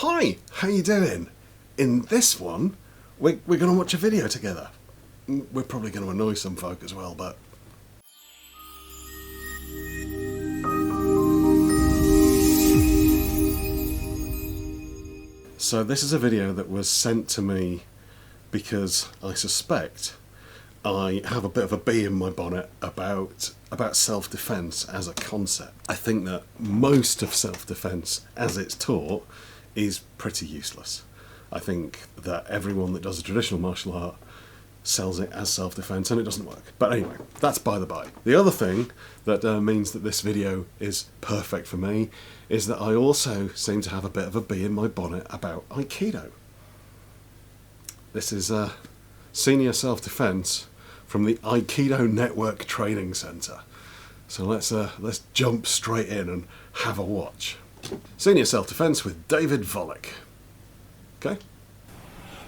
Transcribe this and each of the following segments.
Hi, how you doing? In this one, we're going to watch a video together. We're probably going to annoy some folk as well, but... So this is a video that was sent to me because I suspect I have a bit of a bee in my bonnet about self-defence as a concept. I think that most of self-defence as it's taught is pretty useless. I think that everyone that does a traditional martial art sells it as self-defence and it doesn't work. But anyway, that's by the by. The other thing that means that this video is perfect for me is that I also seem to have a bit of a bee in my bonnet about Aikido. This is senior self-defence from the Aikido Network Training Centre. So let's jump straight in and have a watch. Senior self-defence with David Volek. Okay?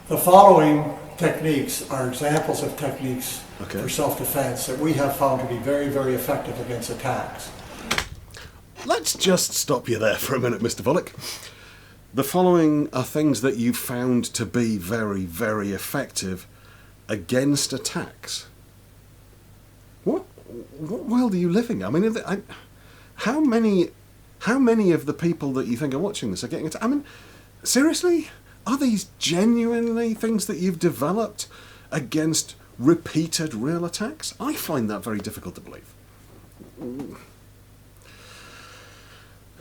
The following techniques are examples of techniques Okay. for self-defense that we have found to be very, very effective against attacks. Let's just stop you there for a minute, Mr. Volek. The following are things that you found to be very, very effective against attacks. What world are you living in? I mean, how many of the people that you think are watching this are getting attacked? I mean, seriously? Are these genuinely things that you've developed against repeated real attacks? I find that very difficult to believe.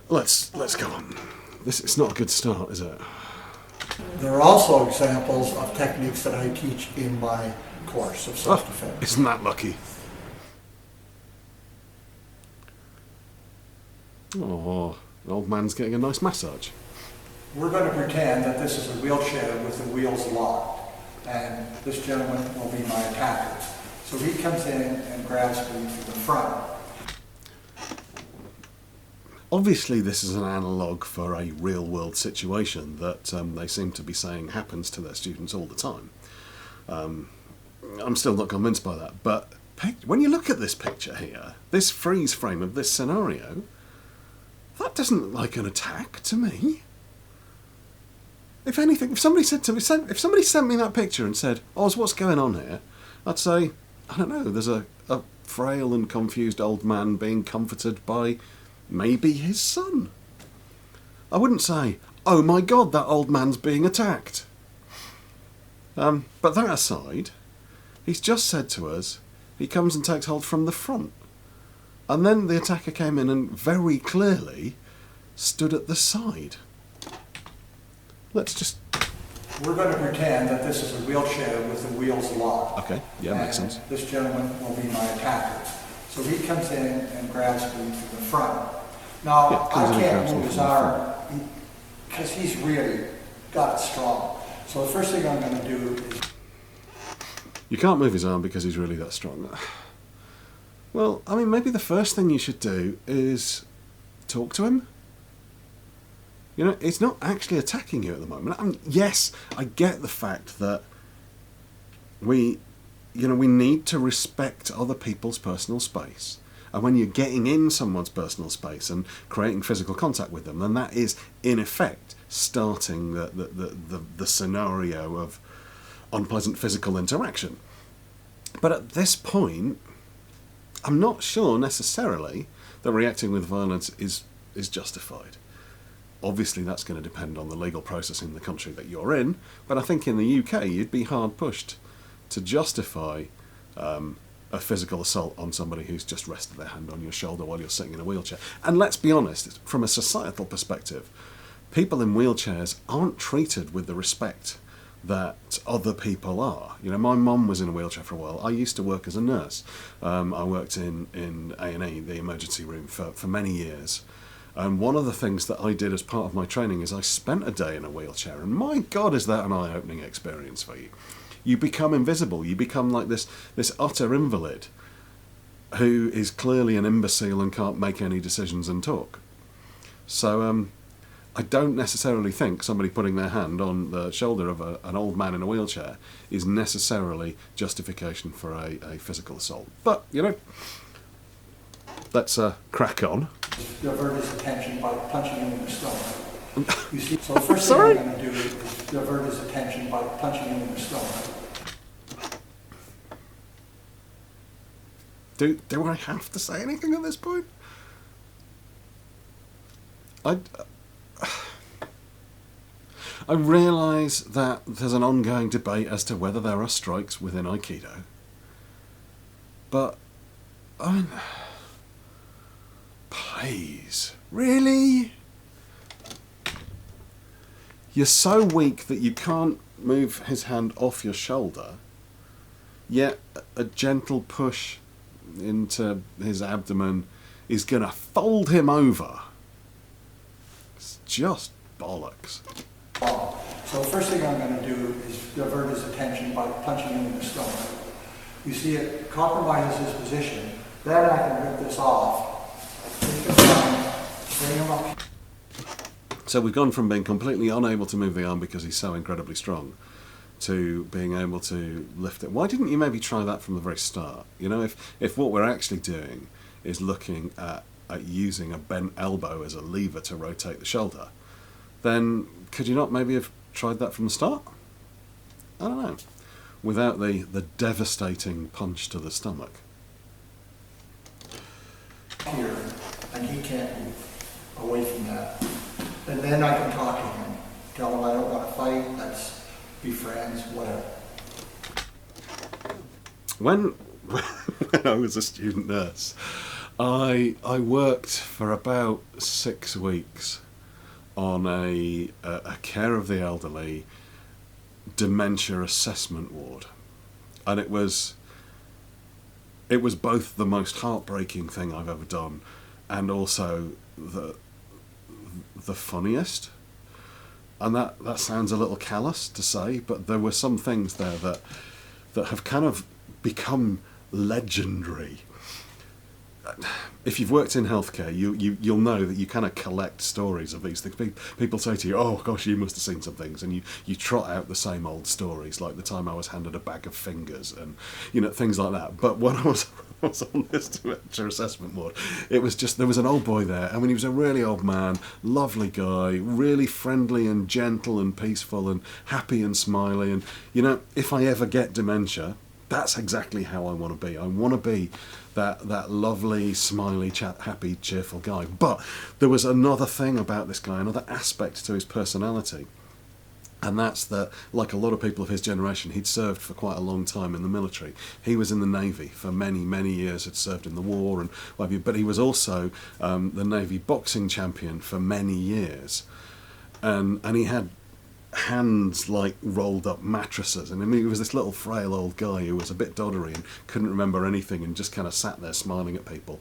Let's go on. It's not a good start, is it? There are also examples of techniques that I teach in my course of self-defense. Oh, isn't that lucky? Oh, the old man's getting a nice massage. We're going to pretend that this is a wheelchair with the wheels locked, and this gentleman will be my attacker. So he comes in and grabs me from the front. Obviously, this is an analogue for a real-world situation that they seem to be saying happens to their students all the time. I'm still not convinced by that, but when you look at this picture here, this freeze frame of this scenario, that doesn't look like an attack to me. If anything, if somebody sent me that picture and said, "Oz, what's going on here?" I'd say, I don't know, there's a frail and confused old man being comforted by maybe his son. I wouldn't say, "Oh my God, that old man's being attacked." But that aside, he's just said to us, he comes and takes hold from the front. And then the attacker came in and very clearly stood at the side. Let's just... We're going to pretend that this is a wheelchair with the wheels locked. Okay, yeah, makes sense. This gentleman will be my attacker. So he comes in and grabs me from the front. Now, Yeah, I can't move his arm because he's really got it strong. So the first thing I'm going to do is... You can't move his arm because he's really that strong. Well, I mean, maybe the first thing you should do is talk to him. You know, it's not actually attacking you at the moment. I mean, yes, I get the fact that we need to respect other people's personal space. And when you're getting in someone's personal space and creating physical contact with them, then that is, in effect, starting the scenario of unpleasant physical interaction. But at this point, I'm not sure necessarily that reacting with violence is justified. Obviously, that's going to depend on the legal process in the country that you're in, but I think in the UK you'd be hard pushed to justify a physical assault on somebody who's just rested their hand on your shoulder while you're sitting in a wheelchair. And let's be honest, from a societal perspective, people in wheelchairs aren't treated with the respect that other people are. You know, my mum was in a wheelchair for a while. I used to work as a nurse. I worked in A&E, the emergency room, for many years. And one of the things that I did as part of my training is I spent a day in a wheelchair, and my God, is that an eye-opening experience for you. You become invisible. You become like this utter invalid who is clearly an imbecile and can't make any decisions and talk. So I don't necessarily think somebody putting their hand on the shoulder of an old man in a wheelchair is necessarily justification for a physical assault. But, you know, let's crack on. Divert his attention by punching him in the stomach. You see, so the first thing I'm going to do is divert his attention by punching him in the stomach. Do I have to say anything at this point? I realise that there's an ongoing debate as to whether there are strikes within Aikido. But, I mean, please, really? You're so weak that you can't move his hand off your shoulder, yet a gentle push into his abdomen is going to fold him over. It's just bollocks. So the first thing I'm going to do is divert his attention by punching him in the stomach. You see, it compromises his position. Then I can rip this off, take him down, bring him up. So we've gone from being completely unable to move the arm because he's so incredibly strong to being able to lift it. Why didn't you maybe try that from the very start? You know, if what we're actually doing is looking at using a bent elbow as a lever to rotate the shoulder, then could you not maybe have tried that from the start? I don't know. Without the devastating punch to the stomach. Here, and he can't move away from that. And then I can talk to him, tell him I don't want to fight, let's be friends, whatever. When I was a student nurse, I worked for about 6 weeks on a care of the elderly dementia assessment ward, and it was both the most heartbreaking thing I've ever done and also the funniest. And that sounds a little callous to say, but there were some things there that have kind of become legendary. If you've worked in healthcare, you'll know that you kind of collect stories of these things. People say to you, "Oh gosh, you must have seen some things," and you trot out the same old stories, like the time I was handed a bag of fingers and things like that. But when I was on this dementia assessment ward, it was just, there was an old boy there. I mean, he was a really old man, lovely guy, really friendly and gentle and peaceful and happy and smiley. And if I ever get dementia, that's exactly how I want to be. I want to be that lovely, smiley, happy, cheerful guy. But there was another thing about this guy, another aspect to his personality. And that's that, like a lot of people of his generation, he'd served for quite a long time in the military. He was in the Navy for many, many years, had served in the war and what have you, but he was also the Navy boxing champion for many years. And he had hands like rolled up mattresses, and I mean, he was this little frail old guy who was a bit doddery and couldn't remember anything and just kind of sat there smiling at people.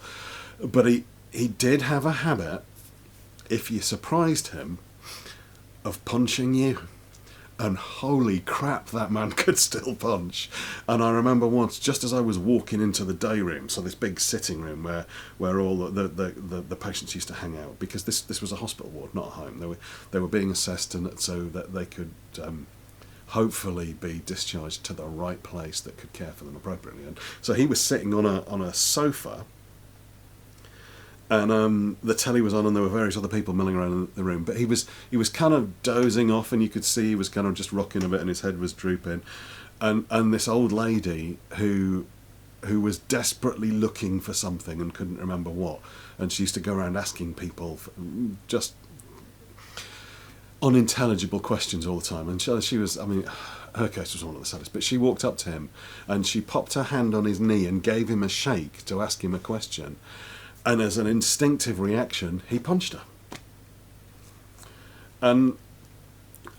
But he did have a habit, if you surprised him, of punching you. And holy crap, that man could still punch. And I remember once, just as I was walking into the day room, so this big sitting room where all the patients used to hang out, because this was a hospital ward, not a home. They were being assessed, and so that they could hopefully be discharged to the right place that could care for them appropriately. And so he was sitting on a sofa, and the telly was on, and there were various other people milling around in the room, but he was kind of dozing off, and you could see he was kind of just rocking a bit, and his head was drooping, and this old lady who was desperately looking for something and couldn't remember what, and she used to go around asking people for just unintelligible questions all the time. And she was, I mean, her case was one of the saddest, but she walked up to him and she popped her hand on his knee and gave him a shake to ask him a question. And as an instinctive reaction, he punched her. And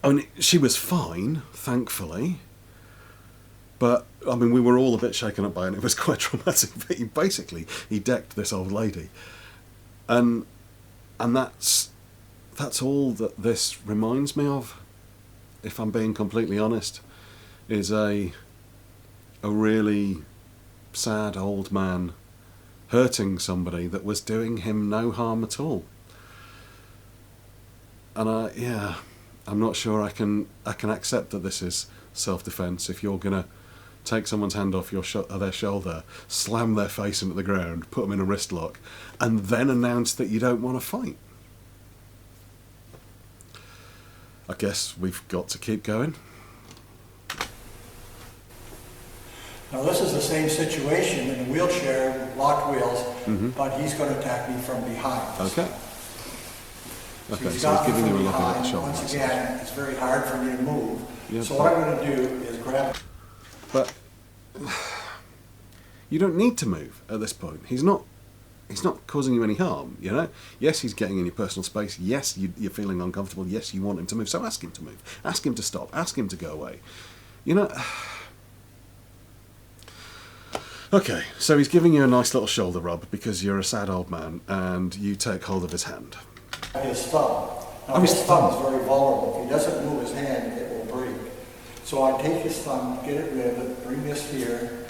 I mean, she was fine, thankfully. But I mean, we were all a bit shaken up by it, and it was quite traumatic. But he decked this old lady, and that's all that this reminds me of, if I'm being completely honest, is a really sad old man hurting somebody that was doing him no harm at all. And I'm not sure I can accept that this is self-defense. If you're gonna take someone's hand off their shoulder, slam their face into the ground, put them in a wrist lock, and then announce that you don't want to fight. I guess we've got to keep going. Now this is the same situation in a wheelchair with locked wheels, but he's going to attack me from behind. Okay. Okay, he's so got he's me giving you from a little bit of behind. a shoulder Once massage. again, it's very hard for me to move. Yeah, so what I'm going to do is grab... But you don't need to move at this point. He's not causing you any harm, you know? Yes, he's getting in your personal space. Yes, you're feeling uncomfortable. Yes, you want him to move. So ask him to move. Ask him to stop. Ask him to go away. You know... Okay, so he's giving you a nice little shoulder rub because you're a sad old man and you take hold of his hand. His thumb. Now his thumb is very vulnerable. If he doesn't move his hand, it will break. So I take his thumb, get it rid of it, bring this here.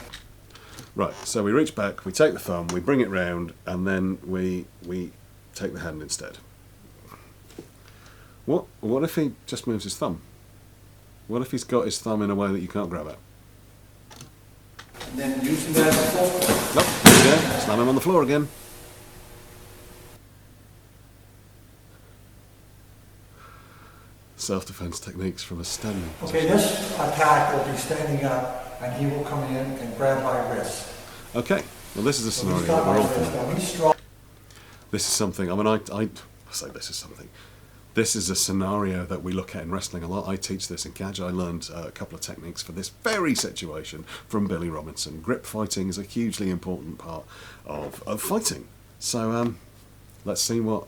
Right, so we reach back, we take the thumb, we bring it round, and then we take the hand instead. What if he just moves his thumb? What if he's got his thumb in a way that you can't grab it? And then using that as a fulcrum. Nope, there you go. Slam him on the floor again. Self-defense techniques from a standing position. Okay, this attack will be standing up, and he will come in and grab my wrist. Okay, well this is a So scenario he's that got we're my all wrist. familiar. Now he's strong. This is something, I mean, I say this is something. This is a scenario that we look at in wrestling a lot. I teach this in catch. I learned a couple of techniques for this very situation from Billy Robinson. Grip fighting is a hugely important part of fighting. So let's see what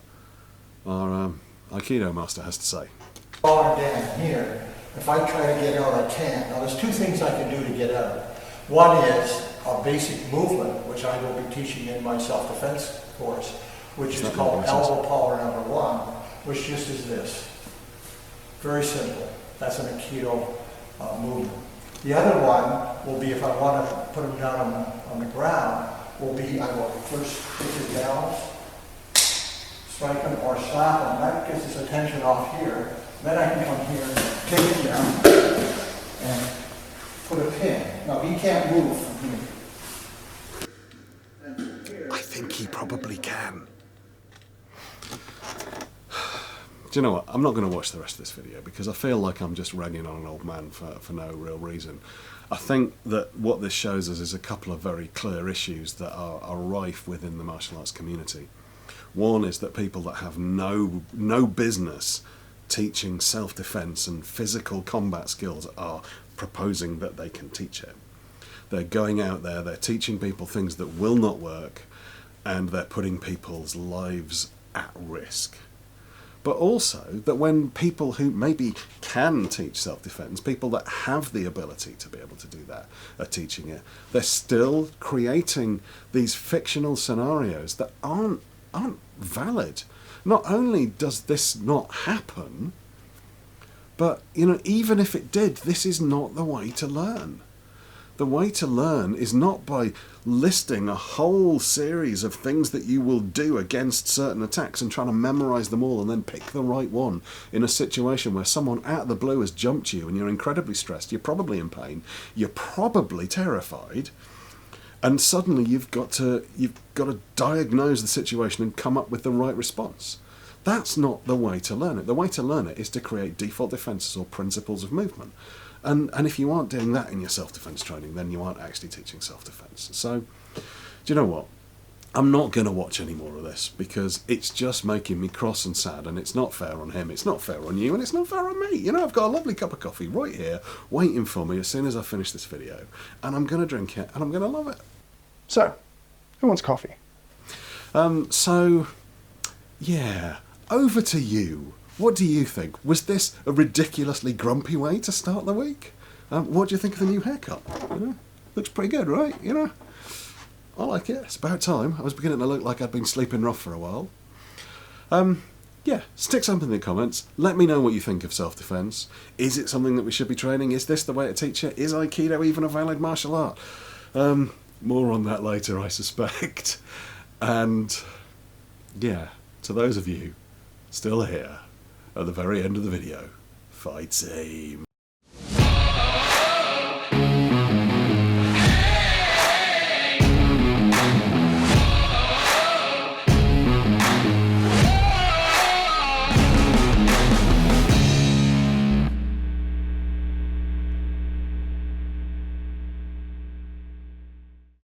our Aikido master has to say. Far down here, if I try to get out, I can't. Now there's two things I can do to get out. One is a basic movement, which I will be teaching in my self-defense course, which is called elbow power number 1, which just is this. Very simple. That's an Aikido movement. The other one will be, if I want to put him down on the ground, will be, I will first take his balance, strike him or slap him. That gets his attention off here. Then I can come here and take it down and put a pin. Now he can't move from here. I think he probably can. Do you know what? I'm not going to watch the rest of this video because I feel like I'm just ragging on an old man for no real reason. I think that what this shows us is a couple of very clear issues that are rife within the martial arts community. One is that people that have no business teaching self-defense and physical combat skills are proposing that they can teach it. They're going out there, they're teaching people things that will not work, and they're putting people's lives at risk. But also that when people who maybe can teach self-defense, people that have the ability to be able to do that, are teaching it, they're still creating these fictional scenarios that aren't valid. Not only does this not happen, but you know, even if it did, this is not the way to learn. The way to learn is not by listing a whole series of things that you will do against certain attacks and trying to memorize them all and then pick the right one in a situation where someone out of the blue has jumped you and you're incredibly stressed, you're probably in pain, you're probably terrified, and suddenly you've got to diagnose the situation and come up with the right response. That's not the way to learn it. The way to learn it is to create default defenses or principles of movement. And if you aren't doing that in your self-defense training, then you aren't actually teaching self-defense. So, do you know what? I'm not going to watch any more of this because it's just making me cross and sad, and it's not fair on him, it's not fair on you, and it's not fair on me. You know, I've got a lovely cup of coffee right here waiting for me as soon as I finish this video, and I'm going to drink it, and I'm going to love it. So, who wants coffee? So, yeah, over to you. What do you think? Was this a ridiculously grumpy way to start the week? What do you think of the new haircut? You know, looks pretty good, right? You know, I like it. It's about time. I was beginning to look like I'd been sleeping rough for a while. Yeah, stick something in the comments. Let me know what you think of self-defense. Is it something that we should be training? Is this the way to teach it? Is Aikido even a valid martial art? More on that later, I suspect. And yeah, to those of you still here at the very end of the video, fight team.